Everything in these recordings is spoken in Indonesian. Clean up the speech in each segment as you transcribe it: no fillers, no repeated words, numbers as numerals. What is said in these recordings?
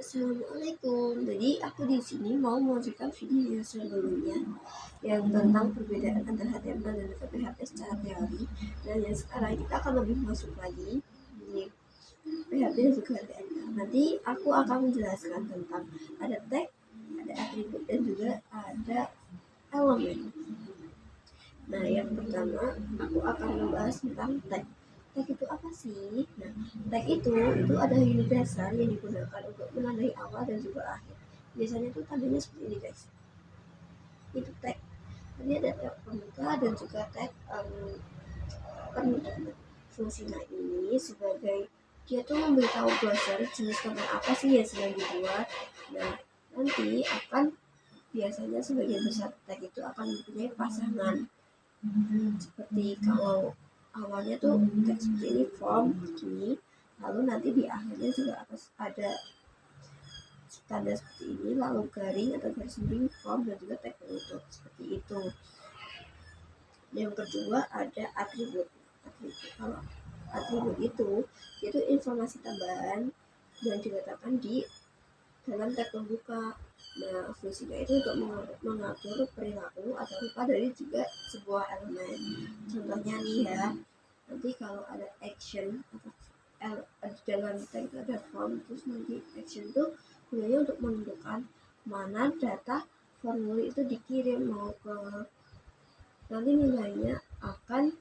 Assalamualaikum. Jadi aku di sini mau melanjutkan video yang sebelumnya yang tentang perbedaan antara HTML dan PHP secara teori. Dan yang sekarang kita akan lebih masuk lagi di PHP dan juga HTML. Nanti aku akan menjelaskan tentang ada tag, ada atribut dan juga ada elemen. Nah, yang pertama aku akan membahas tentang tag. Tag itu apa sih? Nah, tag itu ada unit dasar yang digunakan untuk menandai awal dan juga akhir. Biasanya tuh tandanya seperti ini guys. Itu tag. Tadi ada tag pembuka dan juga tag penutup. Fungsinya ini sebagai dia tuh memberitahu browser jenis konten apa sih yang sedang dibuat. Nah, nanti akan biasanya sebagian besar tag itu akan mempunyai pasangan. Seperti kalau awalnya tuh teks seperti ini, form begini, lalu nanti di akhirnya juga ada tanda seperti ini, lalu garing atau garis miring form dan juga teks penutup seperti itu. Yang kedua ada atribut. Kalau atribut itu informasi tambahan yang diletakkan di dalam tag pembuka. Nah, fungsinya itu untuk mengatur perilaku atau rupa dari juga sebuah elemen. Contohnya nih ya, nanti kalau ada action atau dalam tag itu ada form, terus nanti action itu gunanya untuk menentukan mana data formulir itu dikirim, mau ke nanti nilainya akan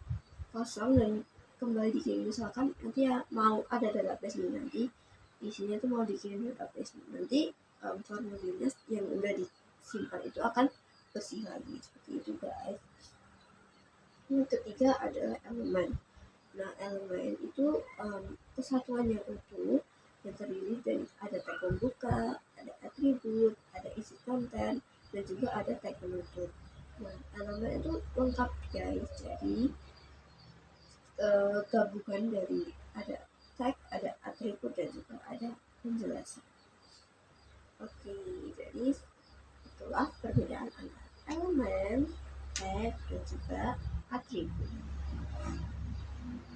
kosong dan kembali dikirim. Misalkan nanti ya mau ada database ini, nanti isinya tuh mau dikirim database, nanti formulirnya yang udah disimpan itu akan bersih lagi, seperti itu guys. Yang ketiga adalah elemen. Nah, elemen itu kesatuan yang utuh yang terdiri dari ada tag pembuka, ada atribut, ada isi konten, dan juga ada tag penutup. Nah, elemen itu lengkap guys, jadi gabungan dari ada tag, ada atribut, dan juga ada penjelasan. Oke, jadi itulah perbedaan antara elemen, tag, dan juga atribut.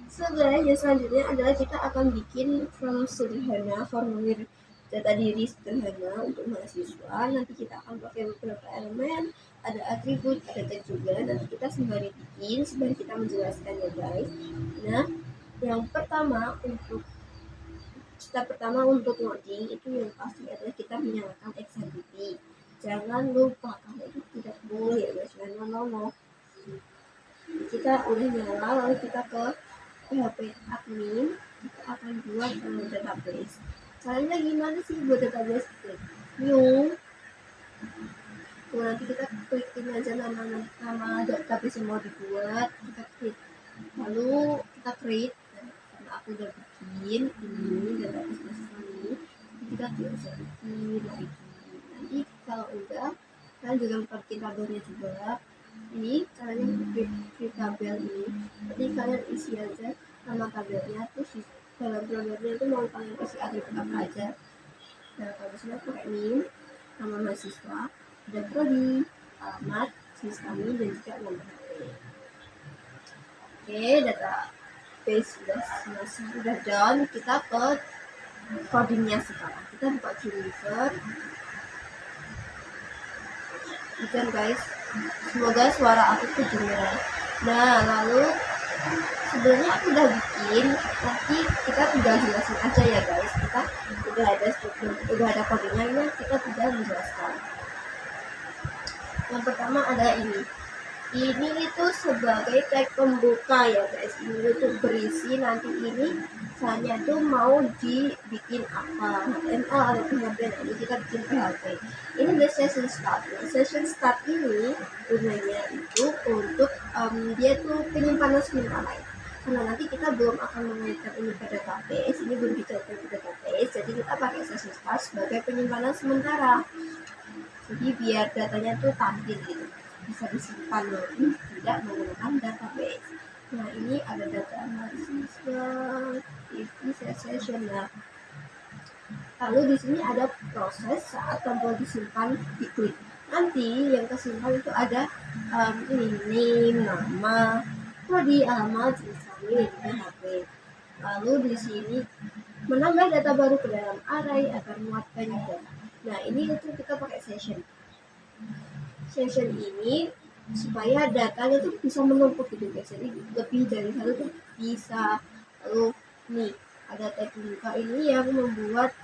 Selanjutnya adalah kita akan bikin form sederhana, formulir data diri sederhana untuk mahasiswa. Nanti kita akan pakai beberapa elemen, ada atribut, ada tag juga. Nanti kita sembari bikin, sembari kita menjelaskan ya guys. Nah, yang pertama untuk loading itu yang pasti adalah kita menyalakan XMPP. Jangan lupa karena itu tidak boleh ya guys. No. Kita udah nyala, lalu kita ke PHP admin, kita akan buat database. Caranya gimana sih buat database? New. Nah, nanti kita klikin aja nama database yang mau dibuat, kita klik, lalu kita create. Karena aku udah bikin ini database ini, kita bisa bikin lagi. Nanti kalau udah, kalian juga lupa bikin tabelnya juga. Ini caranya bikin tabel ini. Nanti kalian isi aja nama tabelnya, terus dalam tabelnya itu mau kalian isi atribut apa aja. Nah, kalau misalnya pakai name, nama mahasiswa, ada prodi, alamat, jenis kami, dan juga nomor HP. Oke, database sudah done. Kita ke codingnya sekarang. Kita buka user. Ikan guys, semoga suara aku kedengaran. Nah, lalu sebenarnya aku udah bikin, nanti kita tinggal jelasin aja ya guys. Kita udah ada struktur, udah ada kodenya, kita tinggal menjelaskan. Yang pertama ada ini itu sebagai tag pembuka ya guys. Ini untuk berisi nanti ini misalnya tuh mau dibikin apa, HTML atau PHP. Nanti kita bikin PHP. Ini ada session start. Nah, session start ini gunanya itu untuk dia tuh penyimpanan sementara. Karena nanti kita belum akan mengaitkan ini ke database, ini belum dikaitkan ke database, jadi kita pakai session start sebagai penyimpanan sementara. Jadi biar datanya tuh tampil gitu, bisa disimpan lagi, tidak menggunakan database. Nah, ini ada data mahasiswa, ini session. Nah, lalu di sini ada proses saat tombol disimpan diklik. Nanti yang kesimpan itu ada ini name, nama, prodi, alamat, jenis kami, dan HP. Lalu di sini menambah data baru ke dalam array agar muat banyak data. Nah, ini itu kita pakai session. Session ini supaya datanya tuh bisa menumpuk gitu guys. Jadi lebih dari satu tuh bisa. Lalu nih ada tag buka ini yang membuat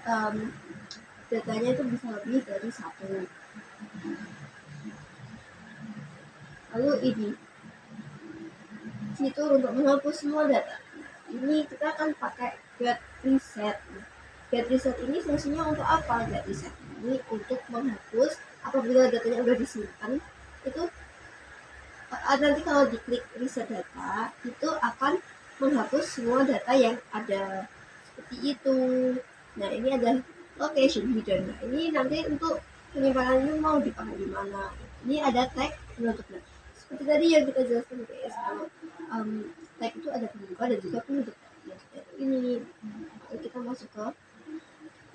datanya itu bisa lebih dari satu. Lalu ini fitur untuk menghapus semua data. Ini kita akan pakai get reset. Get reset ini fungsinya untuk apa? Get reset ini untuk menghapus apabila datanya udah disimpan, itu nanti kalau diklik reset data itu akan menghapus semua data yang ada seperti itu. Nah, ini ada location hidden. Nah, ini nanti untuk penyimpanannya mau dipakai di mana. Ini ada tag penutupnya. Seperti tadi yang kita jelaskan guys, kalau tag itu ada pembuka dan juga penutup. Nah, ini kita masuk ke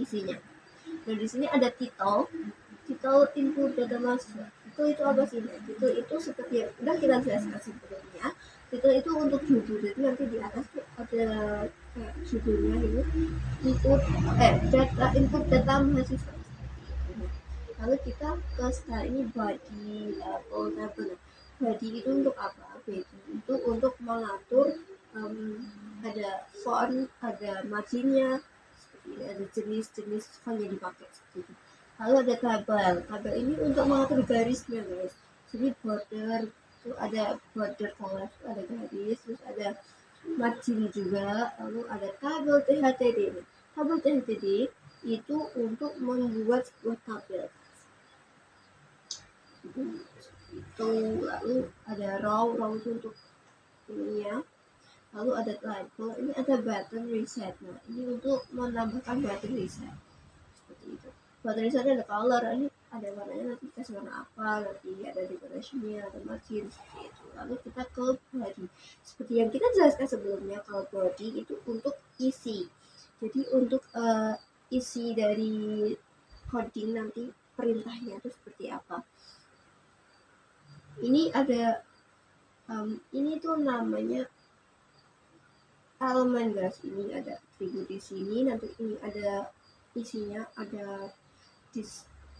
isinya. Nah, di sini ada title input data mahasiswa. Itu apa sih? Title itu seperti yang udah kita jelaskan sebelumnya. Title itu untuk judul, jadi nanti di atas tuh ada kayak judulnya ini input data mahasiswa. Lalu kita ke style ini body table. Body itu untuk apa? Body itu untuk mengatur ada font, ada marginnya, ada jenis-jenis font yang dipakai seperti itu. Lalu ada tabel. Tabel ini untuk mengatur garisnya guys. Jadi border itu ada border color, ada garis, terus ada margin juga. Lalu ada tabel THTD. Tabel THTD itu untuk membuat sebuah tabel. Itu lalu ada row itu untuk ininya. Lalu ada label, ini ada button reset. Nah, ini untuk menambahkan button reset seperti itu. Button reset ada color, ini ada warnanya, nanti kasih warna apa, nanti ada decorationnya, ada margin seperti itu. Lalu kita ke body, seperti yang kita jelaskan sebelumnya, kalau body itu untuk isi. Jadi untuk isi dari coding nanti perintahnya itu seperti apa. Ini ada ini tuh namanya elemen guys. Ini ada atribut di sini, nanti ini ada isinya, ada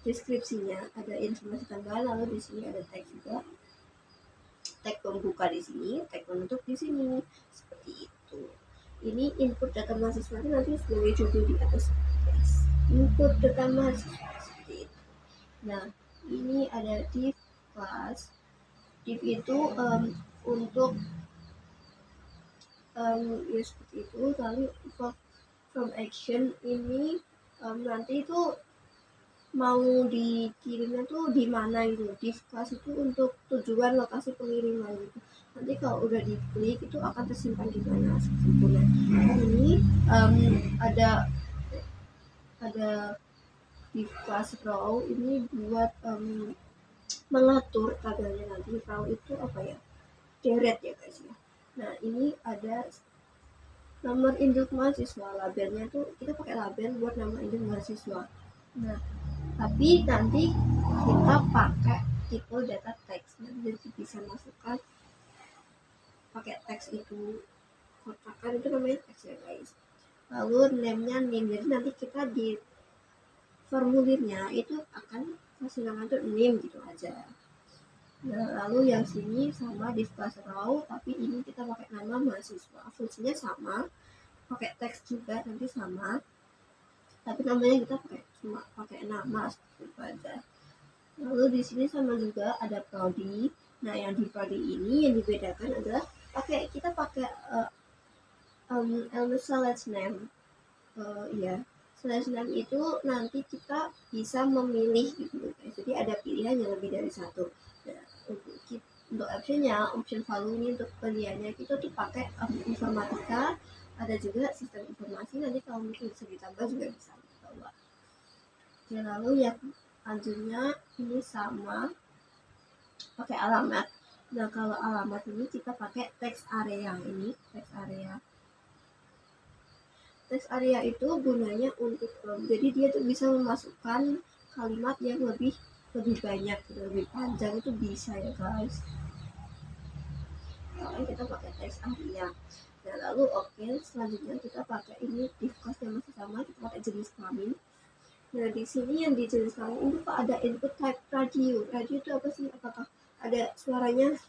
deskripsinya, ada informasi tambahan, lalu di sini ada tag juga, tag pembuka di sini, tag penutup di sini, seperti itu. Ini input data mahasiswa nanti sebagai judul di atas guys. Input data mahasiswa seperti itu. Nah, ini ada div class. Div itu untuk ya seperti itu. Lalu from action ini nanti itu mau dikirimnya tuh di mana gitu. Div class itu untuk tujuan lokasi pengiriman gitu. Nanti kalau udah diklik itu akan tersimpan di mana seperti itu. Nah, ini ada div class row ini buat mengatur tabelnya. Nanti row itu apa ya, deret ya guys ya. Nah, ini ada nomor induk mahasiswa, labelnya tuh kita pakai label buat nama induk mahasiswa. Nah, tapi nanti kita pakai tipe data text, jadi bisa masukkan pakai teks itu, kotakan itu namanya teks ya guys. Lalu name-nya name, jadi nanti kita di formulirnya itu akan kasih nama tuh name gitu aja. Nah, lalu yang sini sama di class row, tapi ini kita pakai nama mahasiswa, fungsinya sama, pakai teks juga nanti sama, tapi namanya kita cuma pakai nama seperti itu aja. Lalu di sini sama juga ada prodi. Nah, yang di prodi ini yang dibedakan adalah kita pakai element slash name. Ya, slash name itu nanti kita bisa memilih gitu guys. Jadi ada pilihan yang lebih dari satu. Nah, untuk optionnya, option value ini untuk pilihannya kita tuh pakai informatika, ada juga sistem informasi, nanti kalau mungkin bisa ditambah juga bisa dibawa. Oke, lalu yang selanjutnya ini sama pakai alamat. Nah, kalau alamat ini kita pakai text area ini, text area. Text area itu gunanya untuk jadi dia tuh bisa memasukkan kalimat yang lebih banyak, lebih panjang itu bisa ya guys. Kita pakai text area. Nah lalu selanjutnya kita pakai ini div cost yang masih sama, kita pakai jenis kelamin. Nah di sini yang di jenis kelamin itu kok ada input type radio. Radio itu apa sih? Apakah ada suaranya?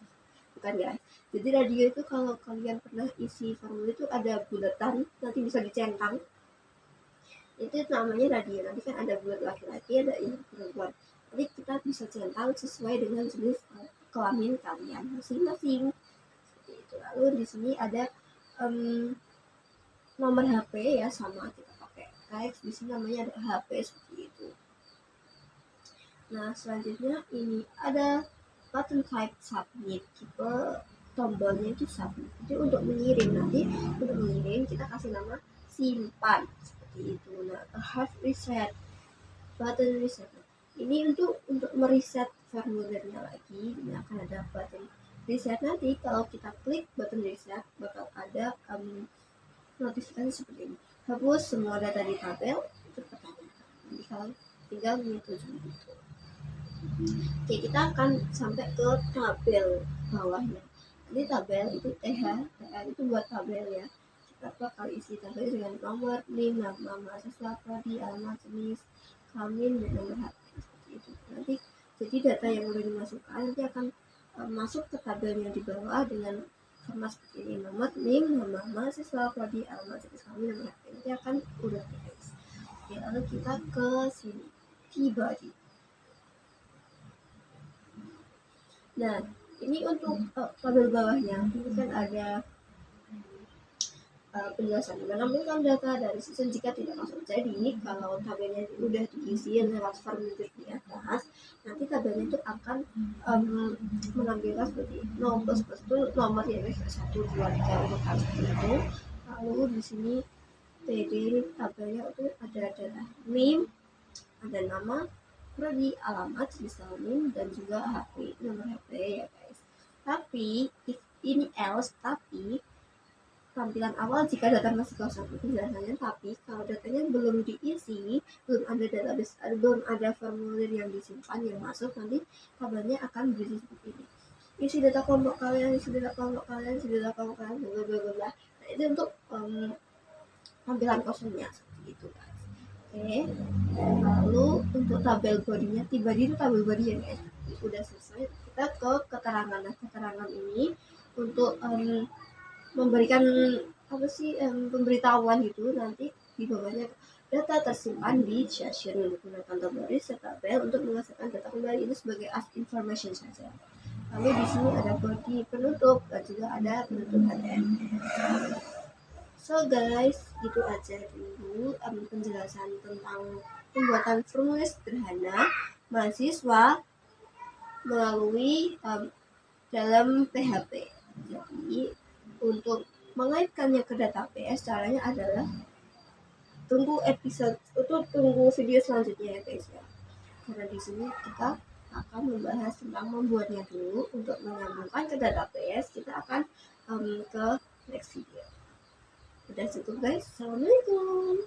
Bukan ya. Jadi radio itu kalau kalian pernah isi formulir itu ada buletan, nanti bisa dicentang. Itu namanya radio. Nanti kan ada bulat laki-laki, ada yang perempuan. Jadi kita bisa centang sesuai dengan jenis kelamin kalian masing-masing. Seperti itu. Lalu di sini ada nomor HP ya, sama kita pakai teks. Di sini namanya ada HP seperti itu. Nah selanjutnya ini ada button type submit, tipe tombolnya itu submit. Jadi untuk mengirim, nanti untuk mengirim kita kasih nama simpan seperti itu. Nah have reset, button reset. Ini untuk mereset formulirnya lagi. Ini akan ada button reset. Nanti kalau kita klik button reset bakal ada notifikasi seperti ini, hapus semua data di tabel itu pertanyaan. Jadi kalau tinggal menyetujui itu. Oke, kita akan sampai ke tabel bawahnya. Jadi tabel itu TR itu buat tabel ya. Kita bakal isi tabel dengan nomor, NIM, nama mahasiswa, prodi, alamat, jenis kelamin, dan nomor HP seperti itu. Nanti jadi data yang udah dimasukkan nanti akan masuk ke tabel yang di bawah dengan format seperti ini, nomor, NIM, nama mahasiswa, prodi, alamat, jenis kelamin, nomor HP. Nanti akan udah guys. Oke, lalu kita ke sini, T-body. Nah, ini untuk tabel bawahnya, ini kan ada penjelasan menampilkan data dari sistem jika tidak masuk. Jadi kalau tabelnya udah diisi lewat formulir di atas, nanti tabelnya itu akan menampilkan seperti nomor itu nomor ya guys, 1, 2, 3 urutan seperti itu. Lalu di sini TD tabelnya itu ada data NIM, ada nama, prodi, alamat, jenis kelamin, dan juga HP, nomor HP ya guys. Tapi if ini else, tapi tampilan awal jika data masih kosong penjelasannya, tapi kalau datanya belum diisi, belum ada database, belum ada formulir yang disimpan yang masuk, nanti tabelnya akan berisi seperti ini, isi data kelompok kalian, isi data kelompok kalian, isi data kelompok kalian, bla bla bla. Nah itu untuk tampilan kosongnya seperti itu guys. Oke, lalu untuk tabel bodinya, itu tabel body ya guys. Udah selesai, kita ke keterangan. Nah keterangan ini untuk memberikan apa sih pemberitahuan gitu, nanti di bawahnya data tersimpan di session menggunakan tabel tabel untuk menghasilkan data kembali, ini sebagai as information saja. Lalu di sini ada body penutup dan juga ada penutup HTML. So guys, itu aja dulu penjelasan tentang pembuatan formulir sederhana mahasiswa melalui dalam PHP. Jadi untuk mengaitkannya ke database, caranya adalah tunggu video selanjutnya ya guys ya. Karena di sini kita akan membahas tentang membuatnya dulu. Untuk menyambungkan ke database, kita akan ke next video. Udah cukup guys. Assalamualaikum.